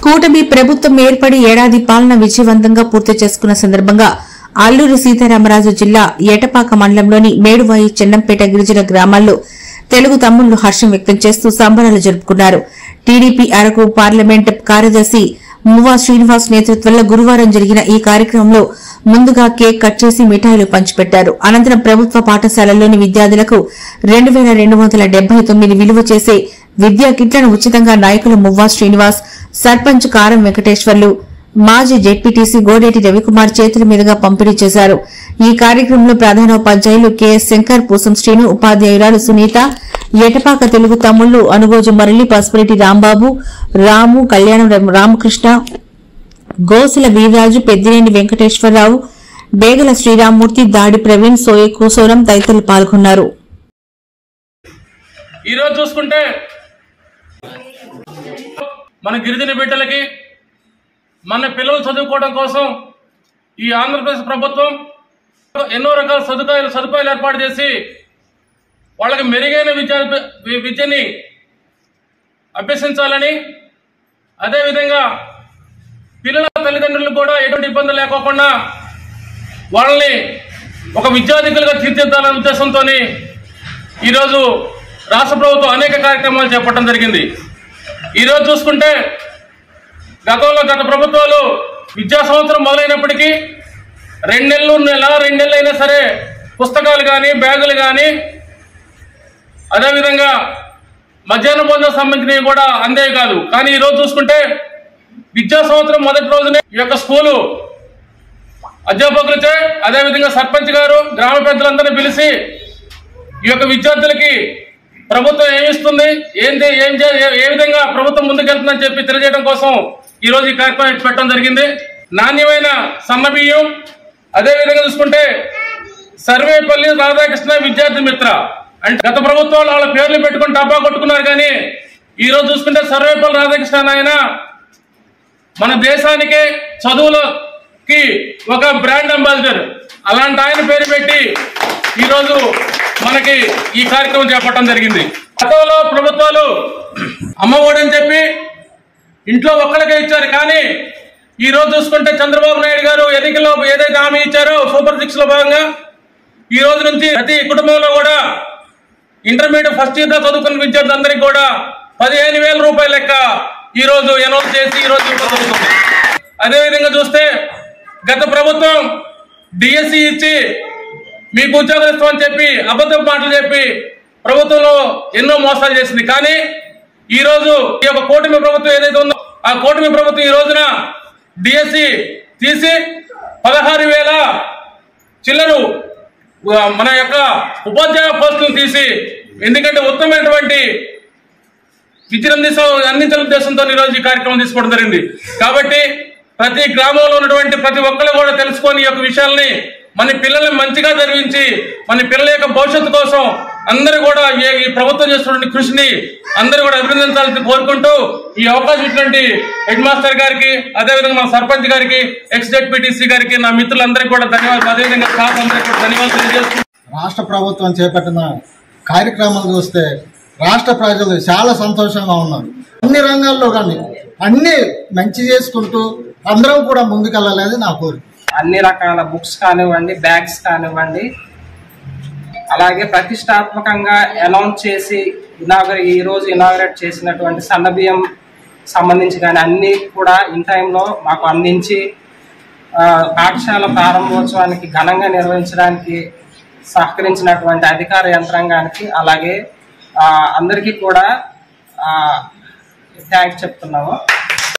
కూటమి ప్రభుత్వం ఏర్పడి ఏడాది పాలన విజయవంతంగా పూర్తి చేసుకున్న సందర్భంగా అల్లూరి సీతారామరాజు జిల్లా ఏటపాక మండలంలోని మేడువాయి చెన్నంపేట గిరిజన గ్రామాల్లో తెలుగు తమ్ముళ్లు హర్షం వ్యక్తం చేస్తూ సంబరాలు జరుపుకున్నారు. టీడీపీ అరకు పార్లమెంట్ కార్యదర్శి మువ్వా శ్రీనివాస్ నేతృత్వంలో గురువారం జరిగిన ఈ కార్యక్రమంలో ముందుగా కేక్ కట్ చేసి మిఠాయిలు పంచిపెట్టారు. అనంతరం ప్రభుత్వ పాఠశాలల్లోని విద్యార్థులకు 2279 విలువ చేసే విద్యా కిట్లను ఉచితంగా నాయకులు మువ్వా శ్రీనివాస్, సర్పంచ్ కారం వెంకటేశ్వర్లు, మాజీ జెడ్పీటీసీ గోడేటి రవికుమార్ చేతుల మీదుగా పంపిణీ చేశారు. ఈ కార్యక్రమంలో ప్రధానోపాధ్యాయులు కెఎస్ శంకర్, పూసం శ్రీను, ఉపాధ్యాయురాలు సునీత, ఏటపాక తెలుగు తమ్ముళ్లు అనుగోజు మురళి, పసుపురెడ్డి రాంబాబు, రాము, కళ్యాణం రామకృష్ణ, గోసుల వీర్రాజు, పెద్దినేని వెంకటేశ్వరరావు, బేగల శ్రీరామ్మూర్తి, దాడి ప్రవీణ్, సోయ కూసోరం తదితరులు పాల్గొన్నారు. ఈరోజు చూసుకుంటే మన గిరిజన బిడ్డలకి మన పిల్లలు చదువుకోవడం కోసం ఈ ఆంధ్రప్రదేశ్ ప్రభుత్వం ఎన్నో రకాల సదుపాయాలు ఏర్పాటు చేసి వాళ్ళకి మెరుగైన విద్యని అభ్యసించాలని, అదేవిధంగా పిల్లల తల్లిదండ్రులు కూడా ఎటువంటి ఇబ్బందులు లేకోకుండా వాళ్ళని ఒక విద్యార్థికులుగా తీర్చిదిద్దాలనే ఉద్దేశంతో ఈరోజు రాష్ట్ర ప్రభుత్వం అనేక కార్యక్రమాలు చేపట్టడం జరిగింది. ఈరోజు చూసుకుంటే గత ప్రభుత్వాలు విద్యా సంవత్సరం మొదలైనప్పటికీ 2 నెలలు అయినా సరే పుస్తకాలు కానీ బ్యాగులు కానీ అదేవిధంగా మధ్యాహ్న భోజనం సంబంధించినవి కూడా అందే కాదు. కానీ ఈరోజు చూసుకుంటే విద్యా సంవత్సరం మొదటి రోజునే ఈ యొక్క స్కూలు అధ్యాపకులచే అదేవిధంగా సర్పంచ్ గారు గ్రామ పెద్దలందరినీ పిలిచి ఈ యొక్క విద్యార్థులకి ప్రభుత్వం ఏమిస్తుంది, ఏ విధంగా ప్రభుత్వం ముందుకెళ్తుందని చెప్పి తెలియజేయడం కోసం ఈరోజు ఈ కార్యక్రమం పెట్టడం జరిగింది. నాణ్యమైన సన్న బియ్యం, అదేవిధంగా చూసుకుంటే సర్వేపల్లి రాధాకృష్ణ విద్యార్థి మిత్ర అంటే గత ప్రభుత్వాలు వాళ్ళ పేర్లు పెట్టుకుని డబ్బా కొట్టుకున్నారు. కానీ ఈరోజు చూసుకుంటే సర్వేపల్లి రాధాకృష్ణ ఆయన మన దేశానికే చదువులకి ఒక బ్రాండ్ అంబాసిడర్. అలాంటి ఆయన పేరు పెట్టి ఈరోజు మనకి ఈ కార్యక్రమం చేపట్టడం జరిగింది. గతంలో ప్రభుత్వాలు అమ్మఒడి అని చెప్పి ఇంట్లో ఒక్కరికే ఇచ్చారు. కానీ ఈ రోజు చూసుకుంటే చంద్రబాబు నాయుడు గారు ఎన్నికల్లో ఏదైతే హామీ ఇచ్చారో సూపర్ 6 లో భాగంగా ఈ రోజు నుంచి ప్రతి కుటుంబంలో కూడా ఇంటర్మీడియట్ ఫస్ట్ ఇయర్ చదువుకున్న విద్యార్థులందరికీ కూడా 15,000 రూపాయల లెక్క ఈ రోజు అనౌన్స్ చేసి ఈ రోజు జరుగుతుంది. అదేవిధంగా చూస్తే గత ప్రభుత్వం డిఎస్సి ఇచ్చి మీకు ఉద్యోగాలు ఇస్తామని చెప్పి అబద్ధపు మాటలు చెప్పి ప్రభుత్వంలో ఎన్నో మోసాలు చేసింది. కానీ ఈ రోజు ఈ యొక్క కూటమి ప్రభుత్వం ఏదైతే ఉందో ఆ కూటమి ప్రభుత్వం ఈ రోజున డిఎస్సి తీసి 16,000 చిల్లరు మన యొక్క ఉపాధ్యాయ పోస్టులు తీసి, ఎందుకంటే ఉత్తమమైనటువంటి విద్యను అందించాలనే ఉద్దేశంతో ఈరోజు ఈ కార్యక్రమం తీసుకోవడం జరిగింది. కాబట్టి ప్రతి గ్రామంలో ఉన్నటువంటి ప్రతి ఒక్కరు కూడా తెలుసుకొని ఈ యొక్క విషయాల్ని మన పిల్లల్ని మంచిగా చదివించి మన పిల్లల యొక్క భవిష్యత్తు కోసం అందరూ కూడా ఈ ప్రభుత్వం చేస్తున్న కృషిని అందరూ కూడా అభినందించాలని కోరుకుంటూ ఈ అవకాశం ఇచ్చినటువంటి హెడ్ మాస్టర్ గారికి, అదేవిధంగా మన సర్పంచ్ గారికి, ఎక్స్ జెడ్పీటీసీ గారికి, నా మిత్రులందరికీ కూడా ధన్యవాదాలు, అదేవిధంగా స్టాఫ్ అందరికీ కూడా ధన్యవాదాలు తెలియజేస్తున్నాను. రాష్ట్ర ప్రభుత్వం చేపట్టిన కార్యక్రమాలు చూస్తే రాష్ట్ర ప్రజలు చాలా సంతోషంగా ఉన్నారు. అన్ని రంగాల్లో కానీ అన్ని మంచి చేసుకుంటూ అందరం కూడా ముందుకెళ్ళాలని నా కోరిక. అన్ని రకాల బుక్స్ కానివ్వండి, బ్యాగ్స్ కానివ్వండి, అలాగే ప్రతిష్టాత్మకంగా అనౌన్స్ చేసి ఈరోజు ఇనాగరేట్ చేసినటువంటి సన్నబియ్యం సంబంధించి కానీ అన్నీ కూడా ఇన్ టైంలో మాకు అందించి పాఠశాల ప్రారంభోత్సవానికి ఘనంగా నిర్వహించడానికి సహకరించినటువంటి అధికార యంత్రాంగానికి అలాగే అందరికీ కూడా థ్యాంక్స్ చెప్తున్నాము.